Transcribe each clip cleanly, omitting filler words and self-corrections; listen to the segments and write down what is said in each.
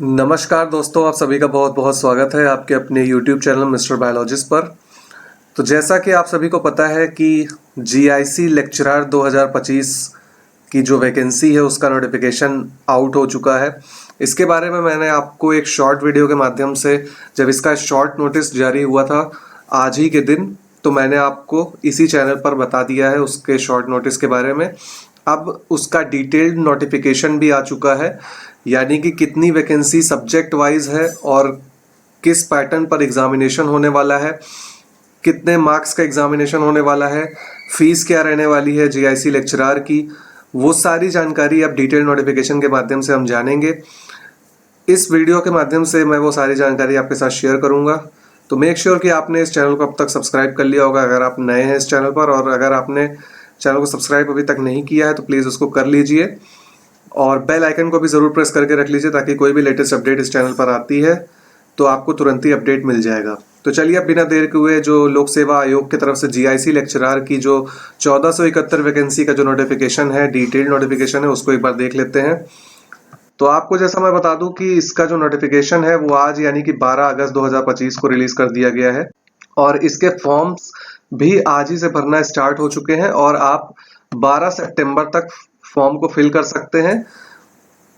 नमस्कार दोस्तों, आप सभी का बहुत बहुत स्वागत है आपके अपने YouTube चैनल मिस्टर बायोलॉजिस्ट पर। तो जैसा कि आप सभी को पता है कि जीआईसी लेक्चरर 2025 की जो वैकेंसी है उसका नोटिफिकेशन आउट हो चुका है। इसके बारे में मैंने आपको एक शॉर्ट वीडियो के माध्यम से, जब इसका शॉर्ट नोटिस जारी हुआ था आज ही के दिन, तो मैंने आपको इसी चैनल पर बता दिया है उसके शॉर्ट नोटिस के बारे में। अब उसका डिटेल्ड नोटिफिकेशन भी आ चुका है, यानी कि कितनी वैकेंसी सब्जेक्ट वाइज है और किस पैटर्न पर एग्जामिनेशन होने वाला है, कितने मार्क्स का एग्जामिनेशन होने वाला है, फीस क्या रहने वाली है जीआईसी लेक्चरर की, वो सारी जानकारी अब डिटेल नोटिफिकेशन के माध्यम से हम जानेंगे। इस वीडियो के माध्यम से मैं वो सारी जानकारी आपके साथ शेयर करूंगा। तो मेक श्योर कि आपने इस चैनल को अब तक सब्सक्राइब कर लिया होगा अगर आप नए हैं इस चैनल पर, और अगर आपने चैनल को सब्सक्राइब अभी तक नहीं किया है तो प्लीज़ उसको कर लीजिए और बेल आइकन को भी ज़रूर प्रेस करके रख लीजिए ताकि कोई भी लेटेस्ट अपडेट इस चैनल पर आती है तो आपको तुरंत ही अपडेट मिल जाएगा। तो चलिए अब बिना देर के हुए जो लोक सेवा आयोग की तरफ से जीआईसी लेक्चरर की जो 1471 वैकेंसी का जो नोटिफिकेशन है, डिटेल्ड नोटिफिकेशन है, उसको एक बार देख लेते हैं। तो आपको जैसा मैं बता दूं कि इसका जो नोटिफिकेशन है वो आज यानी कि 12 अगस्त 2025 को रिलीज कर दिया गया है और इसके फॉर्म्स भी आज ही से भरना स्टार्ट हो चुके हैं और आप 12 सितंबर तक फॉर्म को फिल कर सकते हैं।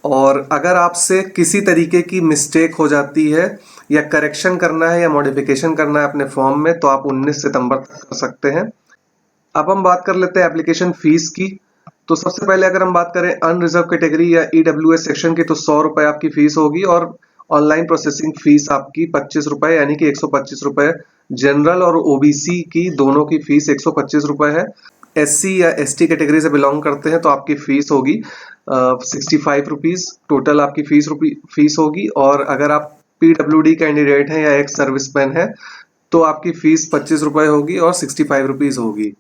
और अगर आपसे किसी तरीके की मिस्टेक हो जाती है या करेक्शन करना है या मॉडिफिकेशन करना है अपने फॉर्म में तो आप 19 सितंबर तक कर सकते हैं। अब हम बात कर लेते हैं एप्लीकेशन फीस की। तो सबसे पहले अगर हम बात करें अनरिजर्व कैटेगरी या ईडब्ल्यूएस सेक्शन की तो 100 रुपए आपकी फीस होगी और ऑनलाइन प्रोसेसिंग फीस आपकी 25 रुपए यानी कि 125 रुपए। जनरल और ओबीसी की दोनों की फीस 125 रुपए है। एससी या एसटी कैटेगरी से बिलोंग करते हैं तो आपकी फीस होगी 65 रुपीज टोटल आपकी फीस होगी। और अगर आप पीडब्ल्यूडी कैंडिडेट हैं या एक्स सर्विसमैन है तो आपकी फीस 25 रुपए होगी और 65 रुपीज होगी।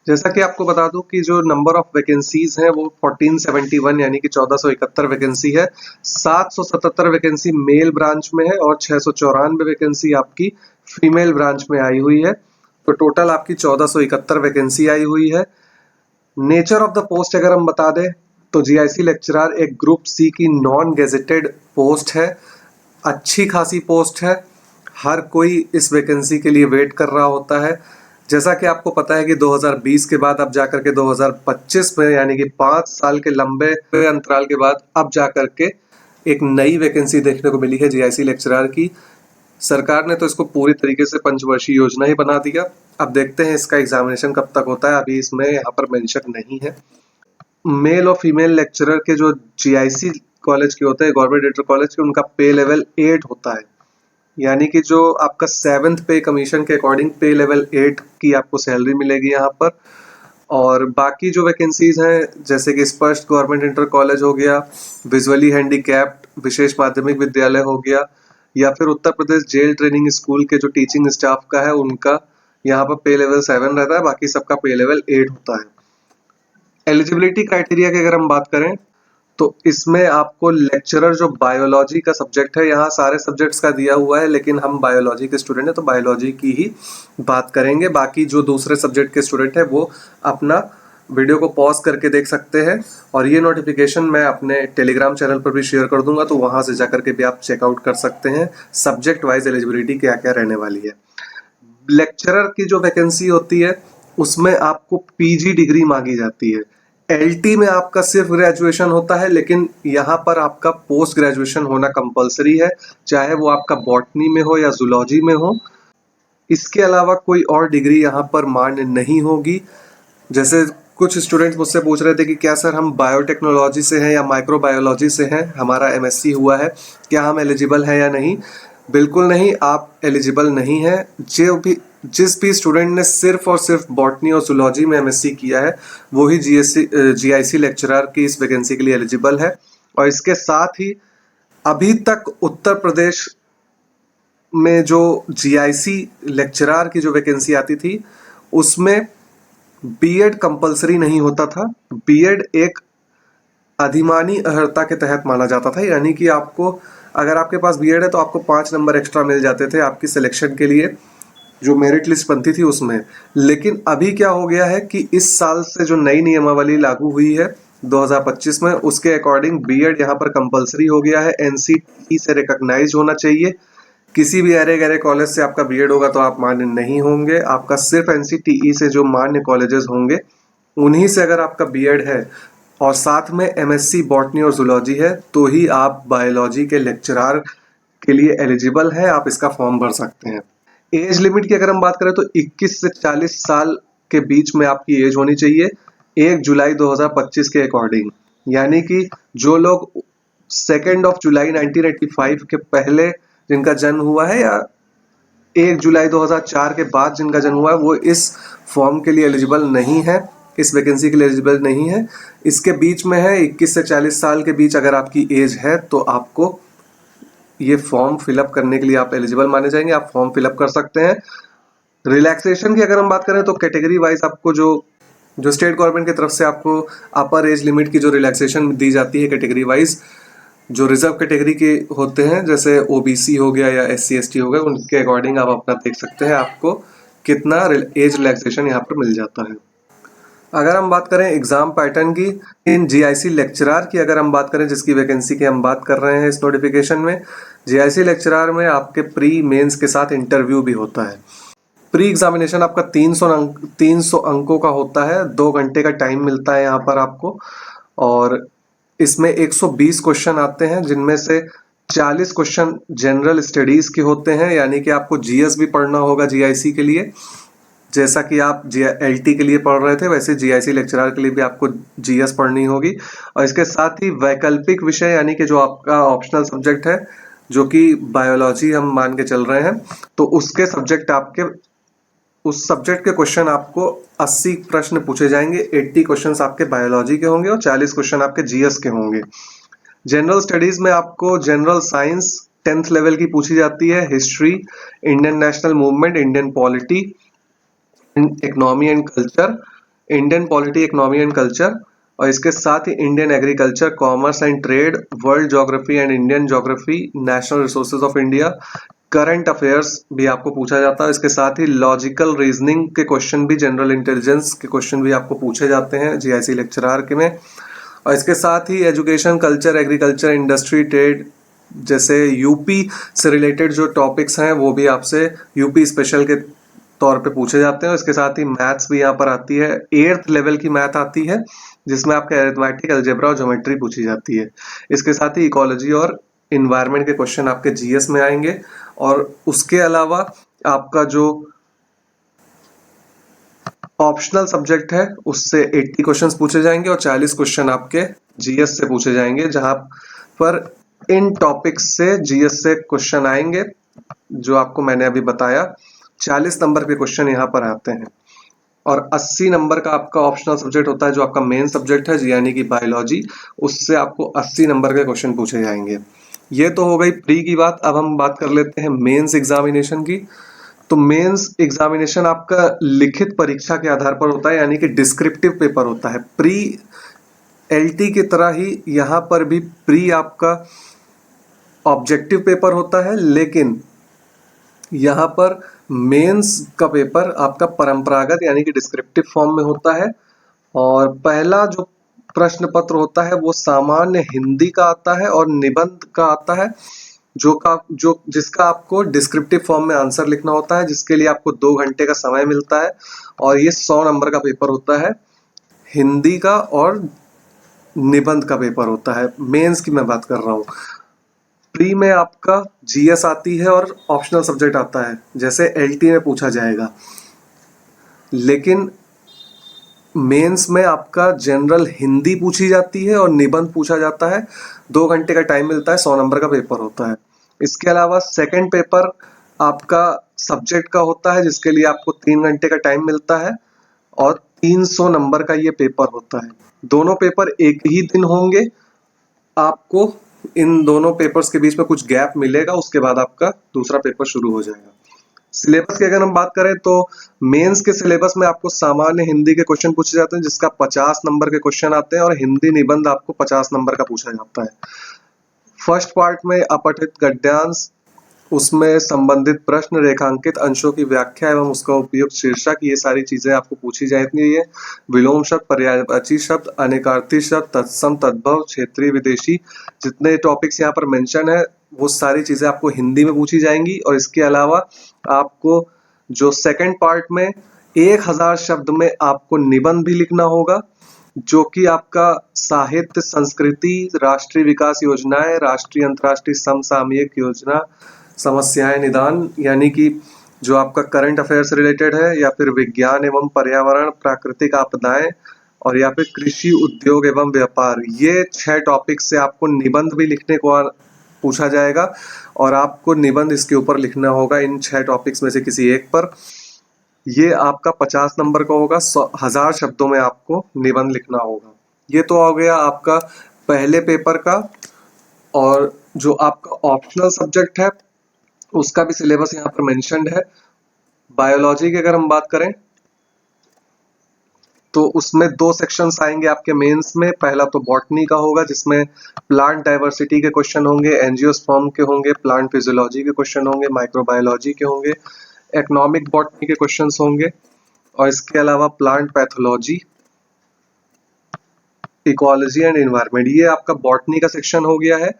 जैसा कि आपको बता दूं कि जो नंबर ऑफ वैकेंसीज हैं वो 1471 यानी कि 1471 वैकेंसी है। 777 वैकेंसी मेल ब्रांच में है और 694 वैकेंसी आपकी फीमेल ब्रांच में आई हुई है। तो टोटल आपकी 1471 वैकेंसी आई हुई है। नेचर ऑफ द पोस्ट अगर हम बता दें तो जीआईसी लेक्चरर एक ग्रुप सी की नॉन गेजेटेड पोस्ट है। अच्छी खासी पोस्ट है, हर कोई इस वैकेंसी के लिए वेट कर रहा होता है। जैसा कि आपको पता है कि 2020 के बाद अब जाकर के 2025 में यानी कि 5 साल के लंबे अंतराल के बाद अब जाकर के एक नई वैकेंसी देखने को मिली है जीआईसी लेक्चरर की। सरकार ने तो इसको पूरी तरीके से पंचवर्षीय योजना ही बना दिया। अब देखते हैं इसका एग्जामिनेशन कब तक होता है, अभी इसमें यहाँ पर मेंशन नहीं है। मेल और फीमेल लेक्चरर के जो जीआईसी कॉलेज के होते हैं, गवर्नमेंट इंटर कॉलेज के, उनका पे लेवल 8 होता है, यानी कि जो आपका 7th पे कमीशन के अकॉर्डिंग पे लेवल 8 की आपको सैलरी मिलेगी यहाँ पर। और बाकी जो वैकेंसीज हैं जैसे कि स्पष्ट गवर्नमेंट इंटर कॉलेज हो गया, विजुअली हैंडीकैप्ड विशेष माध्यमिक विद्यालय हो गया, या फिर Uttar Pradesh jail training school के जो टीचिंग स्टाफ का है उनका यहाँ पर पे लेवल 7 रहता है, बाकी सबका पे लेवल 8 होता है। एलिजिबिलिटी क्राइटेरिया की अगर हम बात करें तो इसमें आपको लेक्चरर जो बायोलॉजी का सब्जेक्ट है, यहाँ सारे सब्जेक्ट्स का दिया हुआ है लेकिन हम बायोलॉजी के स्टूडेंट हैं तो बायोलॉजी की ही बात करेंगे। बाकी जो दूसरे सब्जेक्ट के स्टूडेंट हैं वो अपना वीडियो को पॉज करके देख सकते हैं और ये नोटिफिकेशन मैं अपने टेलीग्राम चैनल पर भी शेयर कर दूंगा, तो वहां से जाकर के भी आप चेकआउट कर सकते हैं सब्जेक्ट वाइज एलिजिबिलिटी क्या क्या रहने वाली है। लेक्चरर की जो वैकेंसी होती है उसमें आपको पीजी डिग्री मांगी जाती है। एलटी में आपका सिर्फ ग्रेजुएशन होता है, लेकिन यहाँ पर आपका पोस्ट ग्रेजुएशन होना कंपलसरी है, चाहे वो आपका बॉटनी में हो या जूलॉजी में हो। इसके अलावा कोई और डिग्री यहाँ पर मान्य नहीं होगी। जैसे कुछ स्टूडेंट्स मुझसे पूछ रहे थे कि क्या सर हम बायोटेक्नोलॉजी से हैं या माइक्रोबायोलॉजी से हैं, हमारा एमएससी हुआ है, क्या हम एलिजिबल हैं या नहीं। बिल्कुल नहीं, आप एलिजिबल नहीं है। जिस भी स्टूडेंट ने सिर्फ और सिर्फ बॉटनी और जूलॉजी में एमएससी किया है वो ही जीआईसी लेक्चरर की इस वैकेंसी के लिए एलिजिबल है। और इसके साथ ही अभी तक उत्तर प्रदेश में जो जीआईसी लेक्चरर की जो वैकेंसी आती थी उसमें बीएड कंपलसरी नहीं होता था। बीएड एक अधिमानी अर्हता के तहत माना जाता था, यानी कि आपको अगर आपके पास बीएड है तो आपको 5 नंबर एक्स्ट्रा मिल जाते थे आपकी सिलेक्शन के लिए, जो मेरिट लिस्ट बनती थी उसमें। लेकिन अभी क्या हो गया है कि इस साल से जो नई नियमावली लागू हुई है 2025 में, उसके अकॉर्डिंग बीएड यहाँ पर कंपलसरी हो गया है, एनसीटीई से रिकॉग्नाइज होना चाहिए। किसी भी अरे गरे कॉलेज से आपका बीएड होगा तो आप मान्य नहीं होंगे, आपका सिर्फ एनसीटीई से जो मान्य कॉलेजेस होंगे उन्हीं से अगर आपका बीएड है और साथ में एमएससी बॉटनी और जूलॉजी है तो ही आप बायोलॉजी के लेक्चरार के लिए एलिजिबल है, आप इसका फॉर्म भर सकते हैं। एज लिमिट की अगर हम बात करें तो 21 से 40 साल के बीच में आपकी एज होनी चाहिए 1 जुलाई 2025 के अकॉर्डिंग। यानी कि जो लोग 2 जुलाई 1985 के पहले जिनका जन्म हुआ है या 1 जुलाई 2004 के बाद जिनका जन्म हुआ है वो इस फॉर्म के लिए एलिजिबल नहीं है, इस वैकेंसी के लिए एलिजिबल नहीं है। इसके बीच में है 21 से 40 साल के बीच अगर आपकी एज है तो आपको ये फॉर्म फिलअप करने के लिए आप एलिजिबल माने जाएंगे, आप फॉर्म फिलअप कर सकते हैं। रिलैक्सेशन की अगर हम बात करें तो कैटेगरी वाइज आपको जो स्टेट गवर्नमेंट की तरफ से आपको अपर एज लिमिट की जो रिलैक्सेशन दी जाती है कैटेगरी वाइज, जो रिजर्व कैटेगरी के होते हैं जैसे ओबीसी हो गया या एससी एसटी हो गया, उनके अकॉर्डिंग आप अपना देख सकते हैं आपको कितना एज रिलैक्सेशन यहाँ पर मिल जाता है। अगर हम बात करें एग्जाम पैटर्न की, इन जीआईसी लेक्चरार की अगर हम बात करें जिसकी वैकेंसी की हम बात कर रहे हैं इस नोटिफिकेशन में, जीआईसी लेक्चरार में आपके प्री मेंस के साथ इंटरव्यू भी होता है। प्री एग्जामिनेशन आपका 300 अंकों का होता है, 2 घंटे का टाइम मिलता है यहाँ पर आपको, और इसमें 120 क्वेश्चन आते हैं जिनमें से 40 क्वेश्चन जनरल स्टडीज के होते हैं, यानी कि आपको जीएस भी पढ़ना होगा जीआईसी के लिए। जैसा कि आप एलटी के लिए पढ़ रहे थे वैसे जीआईसी लेक्चरर के लिए भी आपको जीएस पढ़नी होगी। और इसके साथ ही वैकल्पिक विषय यानी कि जो आपका ऑप्शनल सब्जेक्ट है जो कि बायोलॉजी हम मान के चल रहे हैं, तो उसके सब्जेक्ट आपके उस सब्जेक्ट के क्वेश्चन आपको 80 प्रश्न पूछे जाएंगे। 80 क्वेश्चन आपके बायोलॉजी के होंगे और 40 क्वेश्चन आपके जीएस के होंगे। जनरल स्टडीज में आपको जनरल साइंस 10th लेवल की पूछी जाती है, history, Indian national movement, Indian polity, economy and culture, Indian polity, economy and culture, और इसके साथ ही Indian agriculture, commerce and trade, world geography and Indian geography, national resources of India, current affairs भी आपको पूछा जाता है। इसके साथ ही लॉजिकल रीजनिंग के क्वेश्चन भी, जनरल इंटेलिजेंस के क्वेश्चन भी आपको पूछे जाते हैं जीआईसी लेक्चरर के में। और इसके साथ ही education, culture, agriculture, industry, trade जैसे यूपी से रिलेटेड जो टॉपिक्स हैं वो भी आपसे यूपी स्पेशल के तौर पे पूछे जाते हैं। इसके साथ ही मैथ्स भी यहाँ पर आती है, 8th लेवल की मैथ आती है जिसमें आपके अरिथमेटिक, अलजेब्रा और ज्योमेट्री पूछी जाती है। इसके साथ ही इकोलॉजी और इन्वायरमेंट के क्वेश्चन आपके जीएस में आएंगे। और उसके अलावा आपका जो ऑप्शनल सब्जेक्ट है उससे 80 क्वेश्चंस पूछे जाएंगे और 40 क्वेश्चन आपके जीएस से पूछे जाएंगे, जहां पर इन टॉपिक्स से जीएस से क्वेश्चन आएंगे जो आपको मैंने अभी बताया। 40 नंबर के क्वेश्चन यहाँ पर आते हैं और 80 नंबर का आपका ऑप्शनल सब्जेक्ट होता है जो आपका मेन सब्जेक्ट है यानी कि बायोलॉजी, उससे आपको 80 नंबर के क्वेश्चन पूछे जाएंगे। ये तो हो गई प्री की बात। अब हम बात कर लेते हैं मेंस एग्जामिनेशन की। तो मेंस एग्जामिनेशन आपका लिखित परीक्षा के आधार पर होता है यानी कि डिस्क्रिप्टिव पेपर होता है। प्री एलटी की तरह ही यहाँ पर भी प्री आपका ऑब्जेक्टिव पेपर होता है, लेकिन यहाँ पर मेंस का पेपर आपका परंपरागत यानी कि डिस्क्रिप्टिव फॉर्म में होता है। और पहला जो प्रश्न पत्र होता है वो सामान्य हिंदी का आता है और निबंध का आता है, जिसका आपको डिस्क्रिप्टिव फॉर्म में आंसर लिखना होता है, जिसके लिए आपको 2 घंटे का समय मिलता है। और ये 100 नंबर का पेपर होता है, हिंदी का और निबंध का पेपर होता है। मेंस की मैं बात कर रहा हूँ। प्री में आपका जीएस आती है और ऑप्शनल सब्जेक्ट आता है जैसे एलटी में पूछा जाएगा, लेकिन मेंस में आपका जनरल हिंदी पूछी जाती है और निबंध पूछा जाता है। 2 घंटे का टाइम मिलता है, 100 नंबर का पेपर होता है। इसके अलावा सेकंड पेपर आपका सब्जेक्ट का होता है जिसके लिए आपको 3 घंटे का टाइम मिलता है और 300 नंबर का ये पेपर होता है। दोनों पेपर एक ही दिन होंगे, आपको इन दोनों पेपर्स के बीच में कुछ गैप मिलेगा, उसके बाद आपका दूसरा पेपर शुरू हो जाएगा। सिलेबस की अगर हम बात करें तो मेंस के सिलेबस में आपको सामान्य हिंदी के क्वेश्चन पूछे जाते हैं जिसका 50 नंबर के क्वेश्चन आते हैं और हिंदी निबंध आपको 50 नंबर का पूछा जाता है। फर्स्ट पार्ट में अपठित गद्यांश उसमें संबंधित प्रश्न, रेखांकित अंशों की व्याख्या एवं उसका उपयुक्त शीर्षक, ये सारी चीजें आपको पूछी जाएंगी। ये विलोम शब्द, पर्यायवाची शब्द, अनेकार्थी शब्द, तत्सम, तद्भव, क्षेत्रीय, विदेशी, जितने टॉपिक्स यहाँ पर मेंशन है वो सारी चीजें आपको हिंदी में पूछी जाएंगी। और इसके अलावा आपको जो सेकंड पार्ट में 1000 शब्द में आपको निबंध भी लिखना होगा, जो कि आपका साहित्य, संस्कृति, राष्ट्रीय विकास योजनाएं, राष्ट्रीय अंतर्राष्ट्रीय समसामयिक योजना, समस्याएं निदान, यानी कि जो आपका करंट अफेयर से रिलेटेड है, या फिर विज्ञान एवं पर्यावरण, प्राकृतिक आपदाएं, और या फिर कृषि, उद्योग एवं व्यापार, ये 6 टॉपिक से आपको निबंध भी लिखने को पूछा जाएगा। और आपको निबंध इसके ऊपर लिखना होगा इन 6 टॉपिक्स में से किसी एक पर। ये आपका 50 नंबर का होगा। 1000 शब्दों में आपको निबंध लिखना होगा। ये तो हो गया आपका पहले पेपर का। और जो आपका ऑप्शनल सब्जेक्ट है उसका भी सिलेबस यहाँ पर मेंशन्ड है। बायोलॉजी की अगर हम बात करें तो उसमें 2 सेक्शंस आएंगे आपके मेंस में। पहला तो बॉटनी का होगा, जिसमें प्लांट डाइवर्सिटी के क्वेश्चन होंगे, एंजियोस्पर्म के होंगे, प्लांट फिजियोलॉजी के क्वेश्चन होंगे, माइक्रोबायोलॉजी के होंगे, इकोनॉमिक बॉटनी के क्वेश्चंस होंगे, और इसके अलावा plant pathology, ecology and environment. ये आपका बॉटनी का सेक्शन हो गया है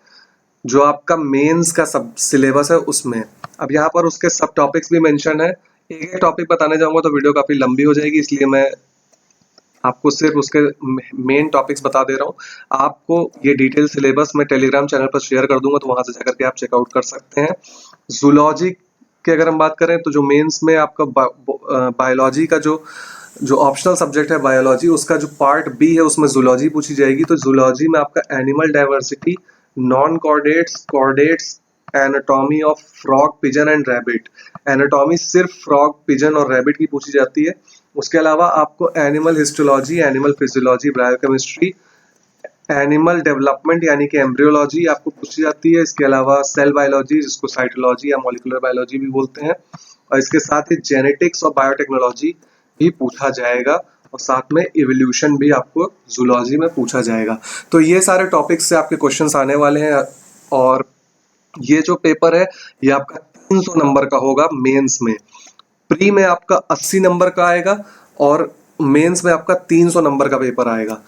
जो आपका मेंस का सब सिलेबस है उसमें। अब यहाँ पर उसके सब टॉपिक्स भी मेंशन है। एक एक टॉपिक बताने जाऊंगा तो वीडियो काफी लंबी हो जाएगी, इसलिए मैं आपको सिर्फ उसके मेन टॉपिक्स बता दे रहा हूँ। आपको ये डिटेल सिलेबस मैं टेलीग्राम चैनल पर शेयर कर दूंगा, तो वहां से जाकर के आप चेकआउट कर सकते हैं। जूलॉजी की अगर हम बात करें तो जो मेंस में आपका बायोलॉजी का जो ऑप्शनल सब्जेक्ट है बायोलॉजी, उसका जो पार्ट बी है उसमें जूलॉजी पूछी जाएगी। तो जूलॉजी में आपका animal diversity, non chordates, chordates, anatomy of frog, pigeon and rabbit. Anatomy सिर्फ फ्रॉग, पिजन और रैबिट की पूछी जाती है। उसके अलावा आपको animal histology, animal physiology, biochemistry, animal development यानी कि एम्ब्रियोलॉजी आपको पूछी जाती है। इसके अलावा सेल बायोलॉजी, जिसको साइटोलॉजी या मॉलिक्यूलर बायोलॉजी भी बोलते हैं, और इसके साथ ही जेनेटिक्स और बायोटेक्नोलॉजी भी पूछा जाएगा, और साथ में इवोल्यूशन भी आपको जूलॉजी में पूछा जाएगा। तो ये सारे टॉपिक्स से आपके क्वेश्चंस आने वाले हैं। और ये जो पेपर है ये आपका 300 नंबर का होगा मेंस में। प्री में आपका 80 नंबर का आएगा और मेंस में आपका 300 नंबर का पेपर आएगा।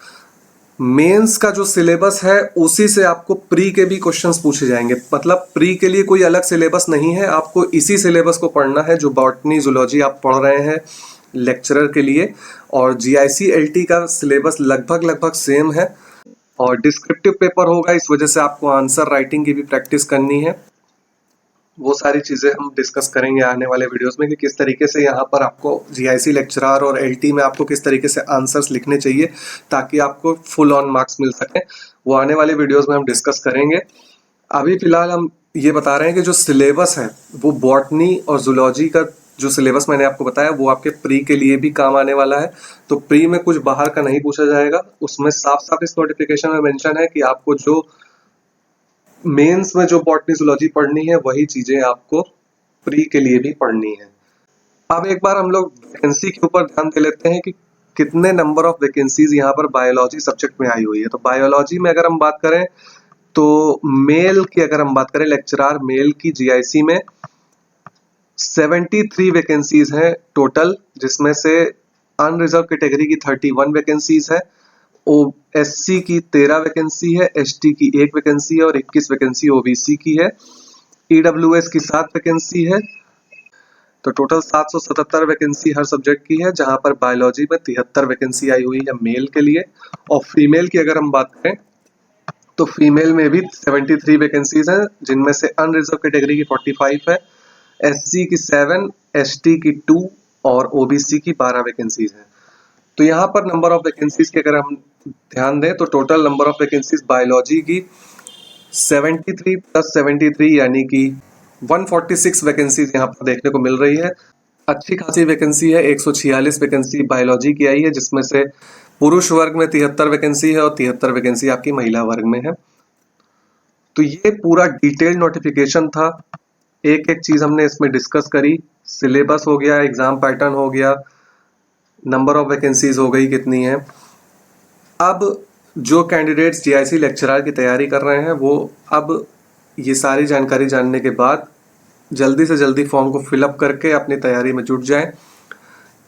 मेंस का जो सिलेबस है उसी से आपको प्री के भी क्वेश्चंस पूछे जाएंगे। मतलब प्री के लिए कोई अलग सिलेबस नहीं है, आपको इसी सिलेबस को पढ़ना है जो बॉटनी जूलॉजी आप पढ़ रहे हैं लेक्चरर के लिए। और जीआईसी एलटी का सिलेबस लगभग सेम है, और डिस्क्रिप्टिव पेपर होगा, इस वजह से आपको आंसर राइटिंग की भी प्रैक्टिस करनी है। वो सारी चीजें हम डिस्कस करेंगे आने वाले वीडियोस में कि किस तरीके से यहाँ पर आपको जीआईसी लेक्चरर और एलटी में आपको किस तरीके से आंसर्स लिखने चाहिए ताकि आपको फुल ऑन मार्क्स मिल सके। वो आने वाले वीडियोस में हम डिस्कस करेंगे। अभी फिलहाल हम ये बता रहे हैं कि जो सिलेबस है वो बॉटनी और जूलॉजी का जो सिलेबस मैंने आपको बताया वो आपके प्री के लिए भी काम आने वाला है। तो प्री में कुछ बाहर का नहीं पूछा जाएगा, उसमें साफ साफ इस नोटिफिकेशन में मेंशन है कि आपको जो मेंस में जो बॉटनी जूलॉजी पढ़नी है वही चीजें आपको प्री के लिए भी पढ़नी है। अब एक बार हम लोग वैकेंसी के ऊपर ध्यान दे लेते हैं कि कितने नंबर ऑफ वैकेंसीज यहाँ पर बायोलॉजी सब्जेक्ट में आई हुई है। तो बायोलॉजी में अगर हम बात करें तो मेल की अगर हम बात करें, लेक्चरर मेल की जीआईसी में 73 वैकेंसीज हैं टोटल, जिसमें से अनरिजर्व कैटेगरी की 31 वैकेंसीज है, एससी की 13 वैकेंसी है, एसटी की 1 वैकेंसी है और 21 वैकेंसी ओबीसी की है। ईडब्ल्यूएस की 7 वैकेंसी है। तो टोटल 777 वैकेंसी हर सब्जेक्ट की है, जहां पर बायोलॉजी में 73 वैकेंसी आई हुई है मेल के लिए। और फीमेल की अगर हम बात करें तो फीमेल में भी 73 वैकेंसीज हैं, जिनमें से अनरिजर्व कैटेगरी की 45 है, एससी की 7, एसटी की 2 और ओबीसी की 12 वैकेंसीज हैं। तो यहाँ पर नंबर ऑफ वैकेंसीज के अगर हम ध्यान दें तो total number of vacancies biology की 73 प्लस 73 यानी कि 146 वैकेंसीज यहाँ पर देखने को मिल रही है। अच्छी खासी वैकेंसी है। 146 वैकेंसी बायोलॉजी की आई है, जिसमें से पुरुष वर्ग में 73 वैकेंसी है और 73 वैकेंसी आपकी महिला वर्ग में है। तो ये पूरा डिटेल्ड नोटिफिकेशन था। एक एक चीज हमने इसमें डिस्कस करी। सिलेबस हो गया, एग्जाम पैटर्न हो गया, नंबर ऑफ वैकेंसीज हो गई कितनी है। अब जो कैंडिडेट्स जीआईसी लेक्चरर की तैयारी कर रहे हैं वो अब ये सारी जानकारी जानने के बाद जल्दी से जल्दी फॉर्म को फिलअप करके अपनी तैयारी में जुट जाएं।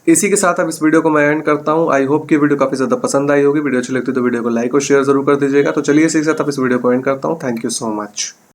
इसी के साथ अब इस वीडियो को मैं एंड करता हूं। आई होप कि वीडियो काफ़ी ज़्यादा पसंद आई होगी। वीडियो अच्छी लगती है तो वीडियो को लाइक और शेयर जरूर कर दीजिएगा। तो चलिए इसी के साथ अब इस वीडियो को एंड करता हूं। Thank you so much.